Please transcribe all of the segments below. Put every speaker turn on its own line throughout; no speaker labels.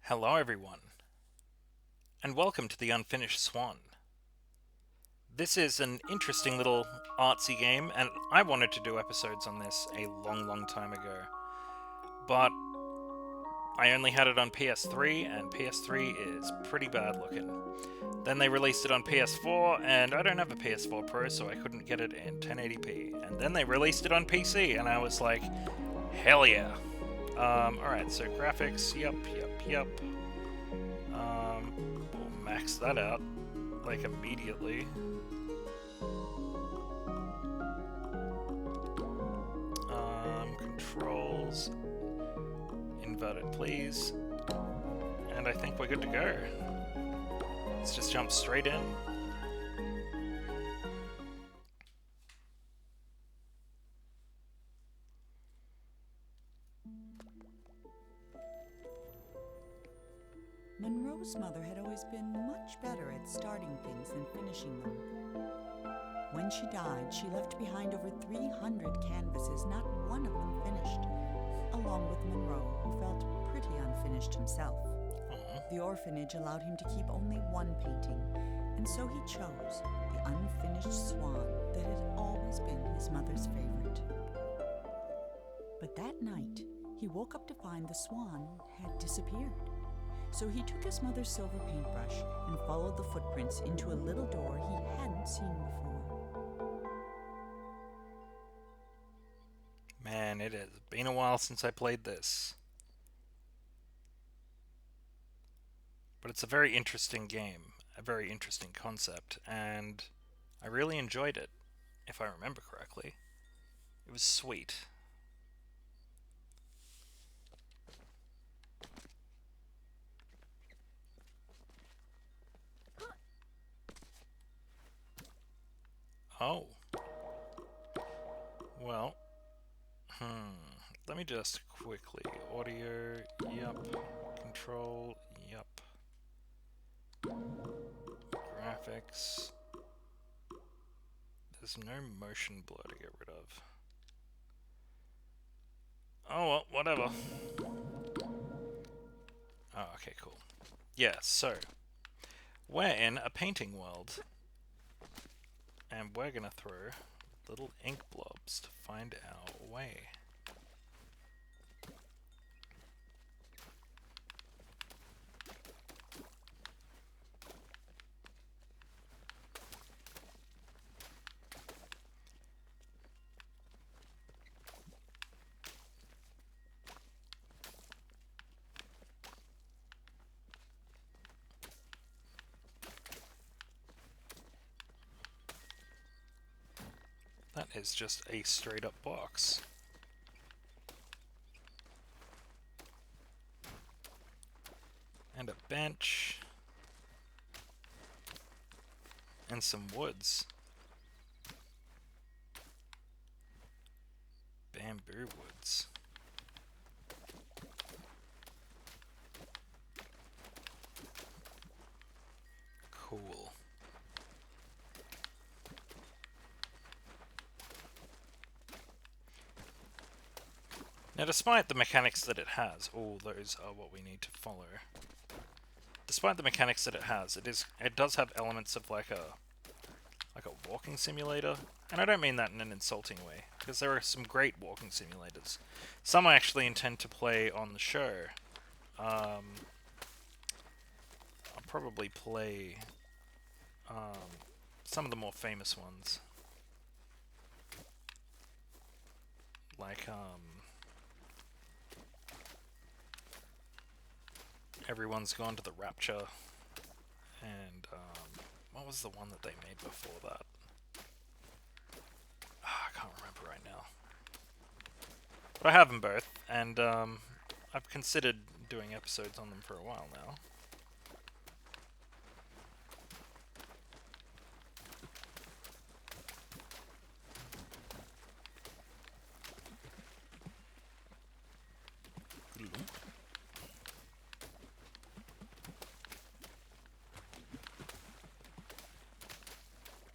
Hello everyone, and welcome to the Unfinished Swan. This is an interesting little artsy game, and I wanted to do episodes on this a long time ago. But I only had it on PS3, and PS3 is pretty bad looking. Then they released it on PS4, and I don't have a PS4 Pro, so I couldn't get it in 1080p. And then they released it on PC, and I was like, hell yeah. Alright, so graphics, yep. We'll max that out, like, immediately. Controls, inverted please, and I think we're good to go. Let's just jump straight in.
Monroe's mother had always been much better at starting things than finishing them. When she died, she left behind over 300 canvases, not one of them finished, along with Monroe, who felt pretty unfinished himself. The orphanage allowed him to keep only one painting, and so he chose the Unfinished Swan that had always been his mother's favorite. But that night, he woke up to find the swan had disappeared. So he took his mother's silver paintbrush and followed the footprints into a little door he hadn't seen before.
Man, it has been a while since I played this. But it's a very interesting game, a very interesting concept, and I really enjoyed it, if I remember correctly. It was sweet. Oh. Well. Let me just quickly. Audio, yep. Control, yep. Graphics. There's no motion blur to get rid of. Oh well, whatever. Oh, okay, cool. Yeah, so we're in a painting world. And we're gonna throw little ink blobs to find our way. That is just a straight up box. And a bench. And some woods. Bamboo woods. Cool. Now, despite the mechanics that it has, all those are what we need to follow. Despite the mechanics that it has, it does have elements of like a walking simulator, and I don't mean that in an insulting way, because there are some great walking simulators. Some I actually intend to play on the show. I'll probably play some of the more famous ones, like Everyone's Gone to the Rapture, and what was the one that they made before that? I can't remember right now. But I have them both, and I've considered doing episodes on them for a while now.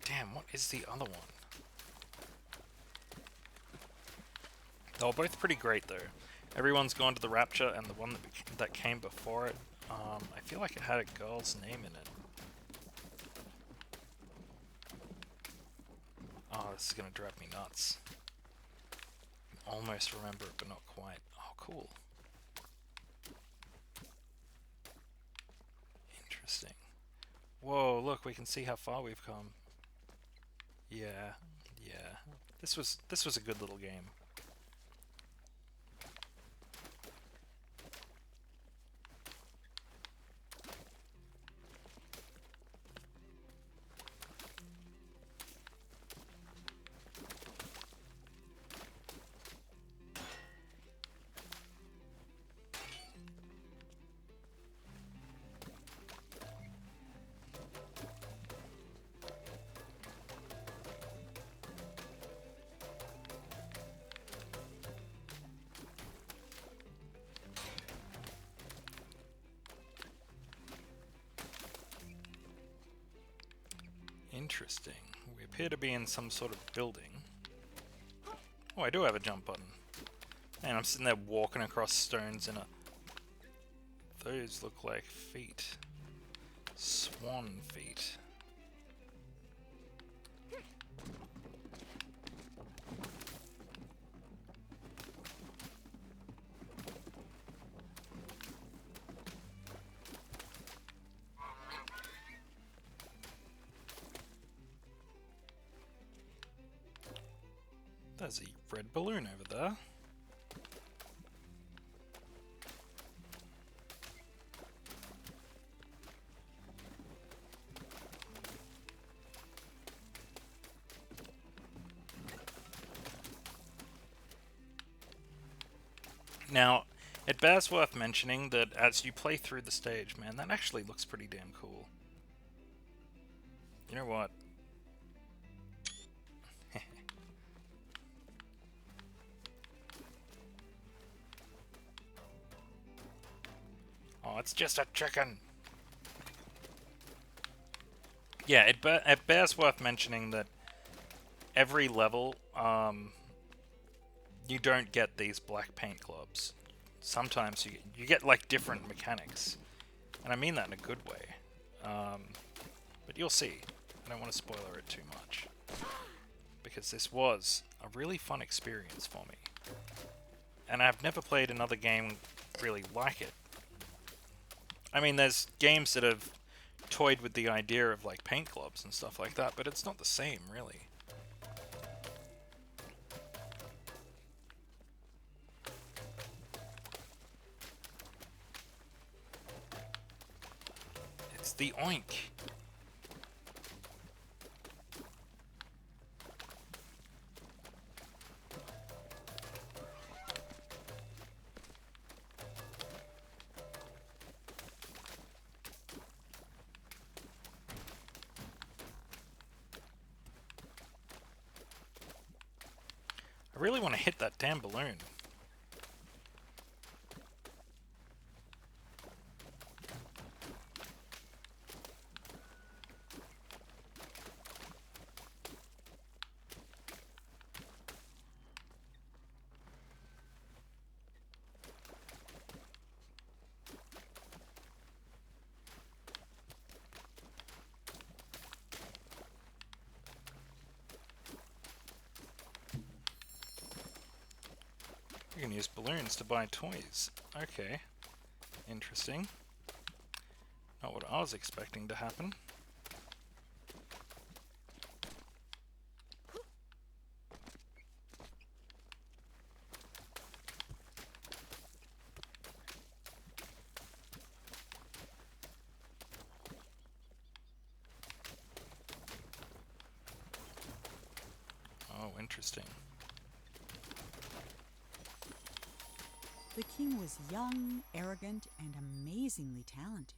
Damn, what is the other one? They were both pretty great, though. Everyone's Gone to the Rapture, and the one that came before it I feel like it had a girl's name in it. Oh, this is gonna drive me nuts. Almost remember it, but not quite. Oh, cool. Interesting. Whoa, look, we can see how far we've come. Yeah, yeah. This was a good little game. Interesting. We appear to be in some sort of building. Oh, I do have a jump button. And I'm sitting there walking across stones in a... Those look like feet. Swan feet. There's a red balloon over there. Now, it bears worth mentioning that as you play through the stage, man, that actually looks pretty damn cool. You know what? Oh, it's just a chicken! Yeah, it bears worth mentioning that every level, you don't get these black paint globs. Sometimes you get like different mechanics, and I mean that in a good way. But you'll see. I don't want to spoiler it too much, because this was a really fun experience for me, and I've never played another game really like it. I mean, there's games that have toyed with the idea of like paint globs and stuff like that, but it's not the same, really. It's the oink. I really want to hit that damn balloon. You can use balloons to buy toys. Okay. Interesting. Not what I was expecting to happen. Oh, interesting.
The king was young, arrogant, and amazingly talented.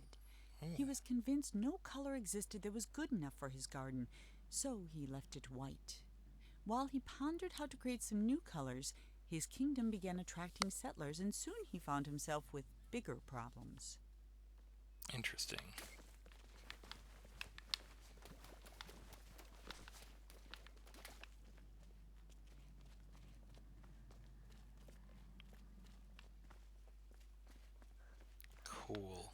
He was convinced no color existed that was good enough for his garden, so he left it white. While he pondered how to create some new colors, his kingdom began attracting settlers, and soon he found himself with bigger problems.
Interesting. Cool.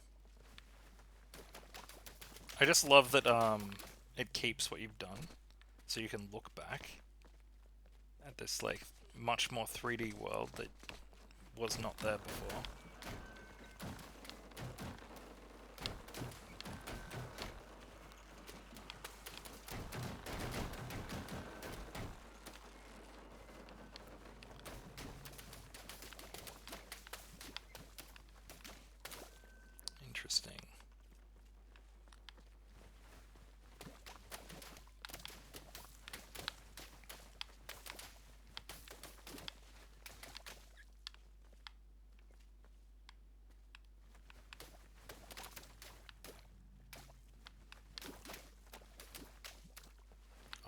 I just love that it keeps what you've done, so you can look back at this like much more 3D world that was not there before. Interesting.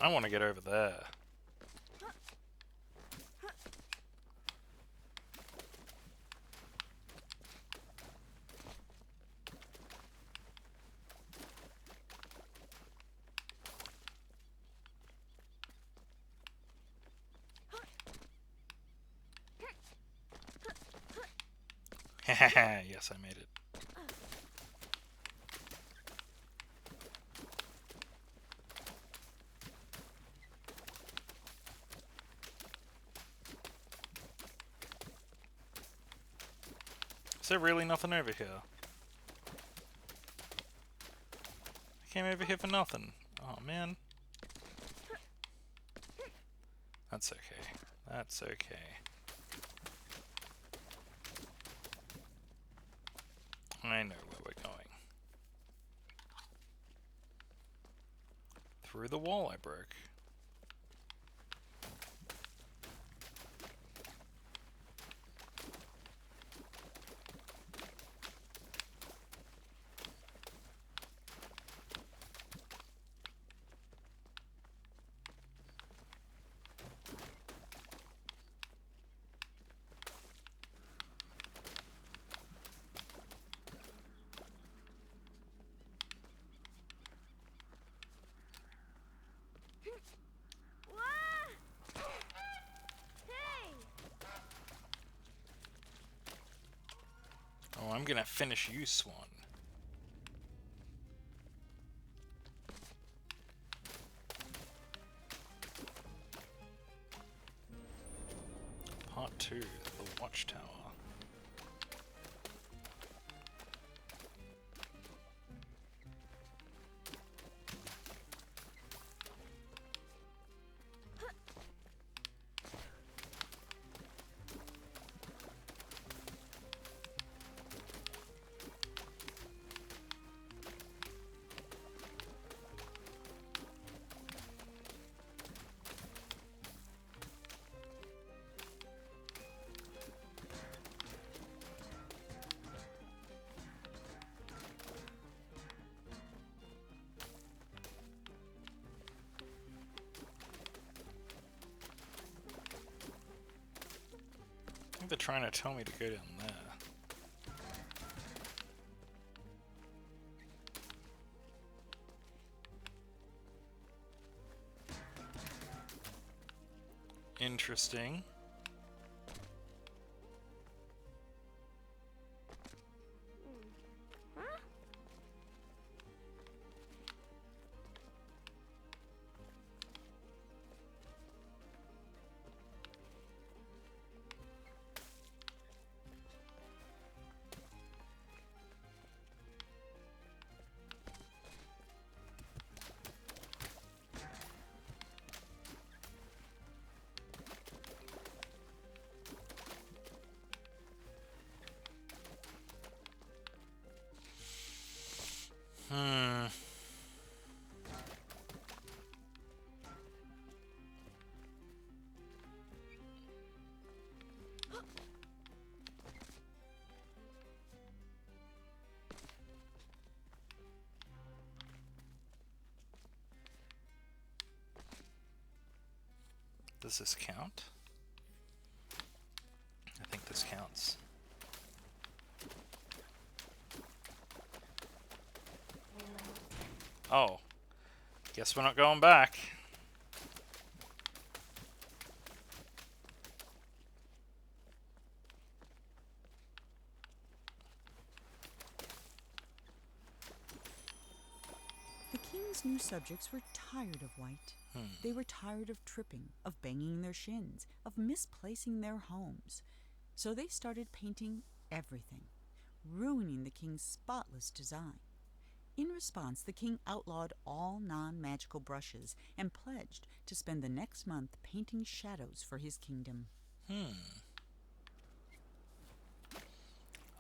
I want to get over there. Yes, I made it. Is there really nothing over here? I came over here for nothing. Oh man. That's okay. That's okay. I know where we're going. Through the wall I broke. Oh, I'm gonna finish you, Swan. Part 2, the Watchtower. I think they're trying to tell me to go down there. Interesting. Hmm. Does this count? I think this counts. Oh. Guess we're not going back.
king's new subjects were tired of white. They were tired of tripping, of banging their shins, of misplacing their homes. So they started painting everything, ruining the king's spotless design. In response, the king outlawed all non-magical brushes and pledged to spend the next month painting shadows for his kingdom.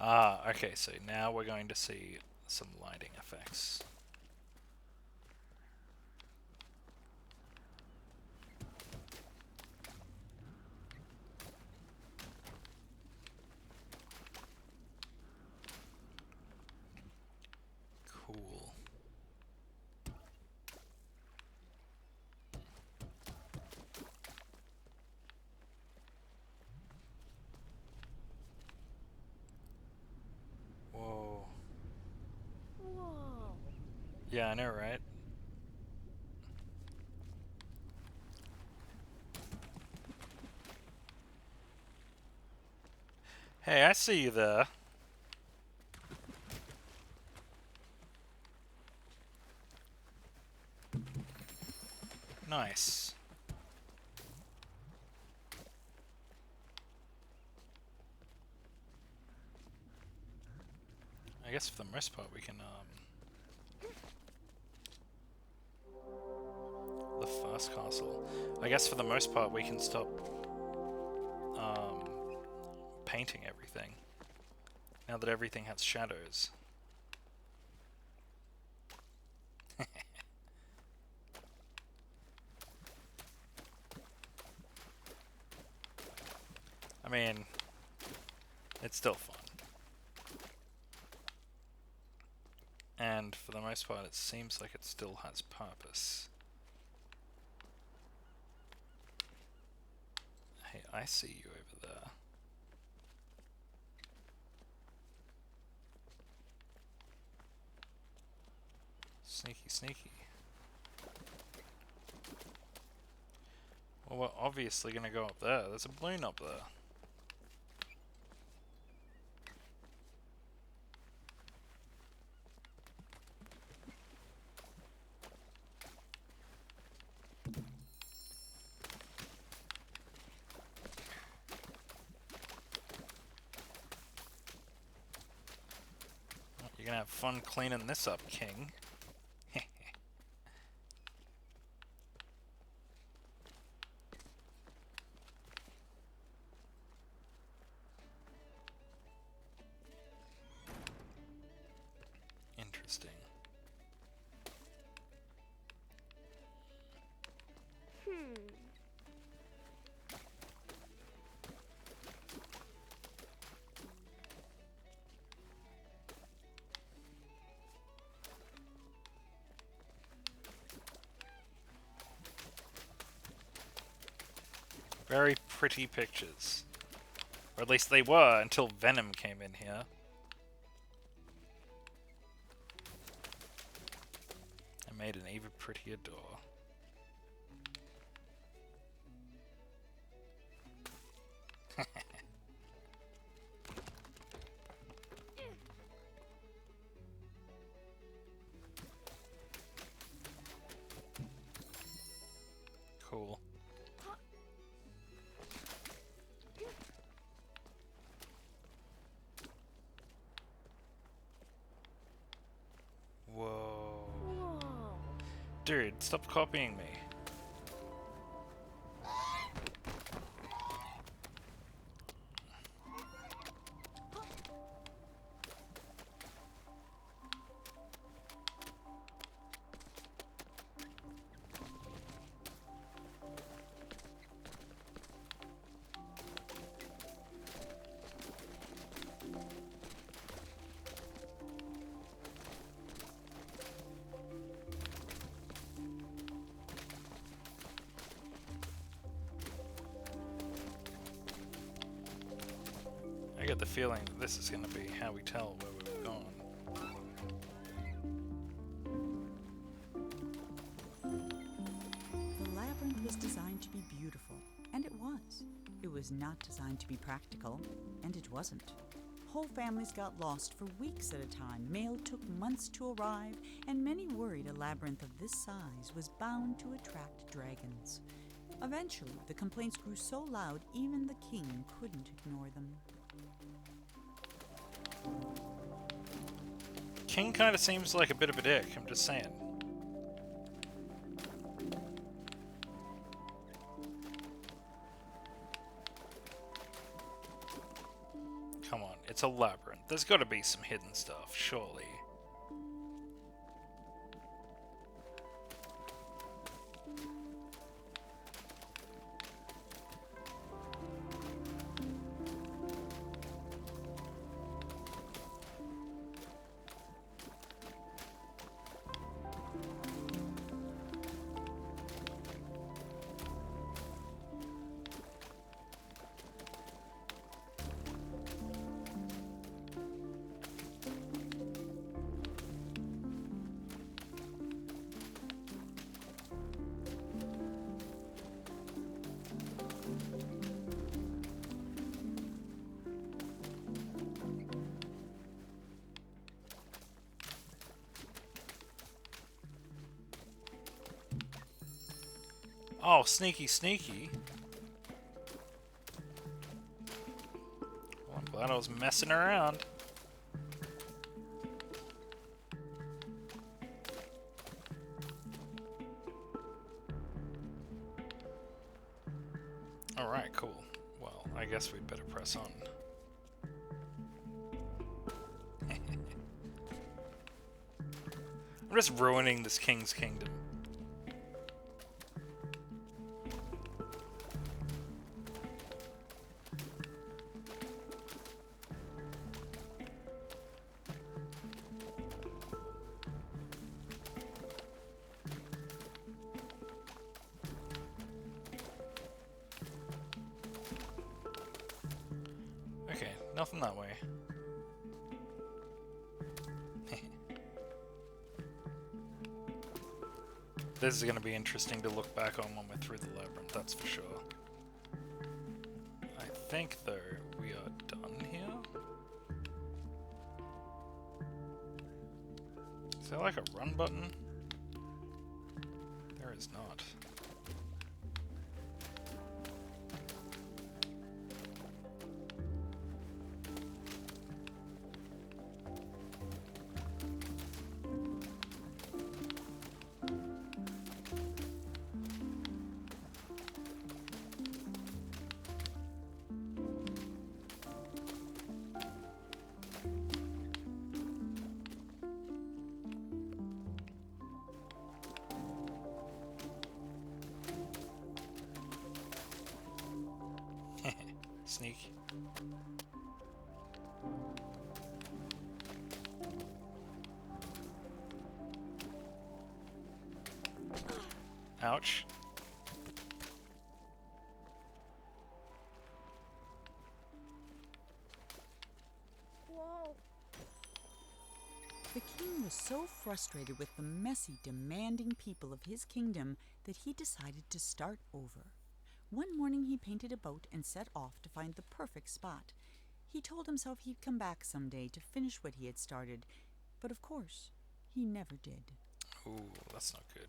Ah, okay, so now we're going to see some lighting effects. Cool. Whoa.
Whoa.
Yeah, I know, right? Hey, I see you there. Nice. I guess for the most part we can, the first castle. I guess for the most part we can stop, painting everything. Now that everything has shadows. I mean, it's still fun. And for the most part, it seems like it still has purpose. Hey, I see you over there. Sneaky, sneaky. Well, we're obviously gonna go up there. There's a balloon up there. You're gonna have fun cleaning this up, King. Interesting. Very pretty pictures. Or at least they were until Venom came in here. And made an even prettier door. Cool. Whoa.
Whoa.
Dude, stop copying me. I get the feeling that this is going to be how we tell where we've gone.
The labyrinth was designed to be beautiful, and it was. It was not designed to be practical, and it wasn't. Whole families got lost for weeks at a time, mail took months to arrive, and many worried a labyrinth of this size was bound to attract dragons. Eventually, the complaints grew so loud even the king couldn't ignore them.
King kind of seems like a bit of a dick, I'm just saying. Come on, it's a labyrinth. There's got to be some hidden stuff, surely. Oh, sneaky, sneaky. Well, I'm glad I was messing around. Alright, cool. Well, I guess we'd better press on. I'm just ruining this king's kingdom. Okay, nothing that way. This is going to be interesting to look back on when we're through the labyrinth, that's for sure. I think, though, we are done here. Is there like a run button? There is not. Sneak. Ouch.
Whoa.
The king was so frustrated with the messy, demanding people of his kingdom that he decided to start over. One morning he painted a boat and set off to find the perfect spot. He told himself he'd come back someday to finish what he had started, but of course, he never did.
Ooh, that's not good.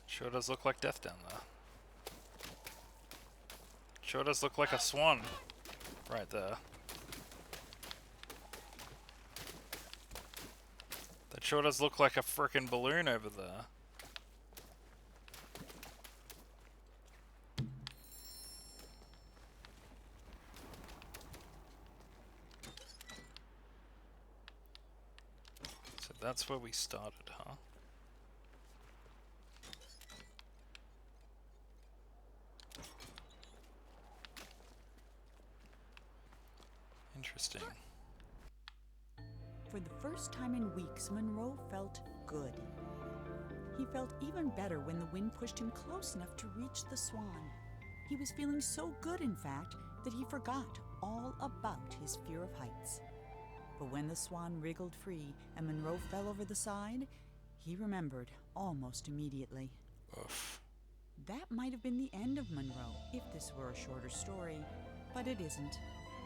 Sure does look like death down there. Sure does look like a swan right there. That sure does look like a frickin' balloon over there. So that's where we started, huh? Interesting.
For the first time in weeks, Monroe felt good. He felt even better when the wind pushed him close enough to reach the swan. He was feeling so good, in fact, that he forgot all about his fear of heights. But when the swan wriggled free and Monroe fell over the side, he remembered almost immediately.
Oof.
that might have been the end of Monroe if this were a shorter story, but it isn't,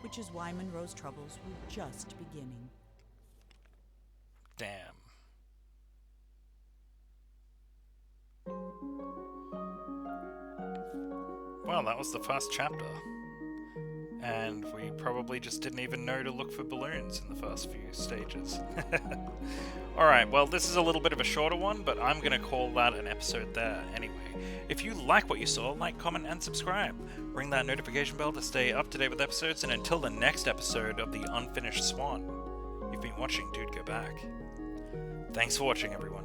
which is why Monroe's troubles were just beginning.
Damn. Well, that was the first chapter. And we probably just didn't even know to look for balloons in the first few stages. Alright, well this is a little bit of a shorter one, but I'm going to call that an episode there anyway. If you like what you saw, like, comment, and subscribe. Ring that notification bell to stay up to date with episodes, and until the next episode of the Unfinished Swan, you've been watching Dude Go Back. Thanks for watching, everyone.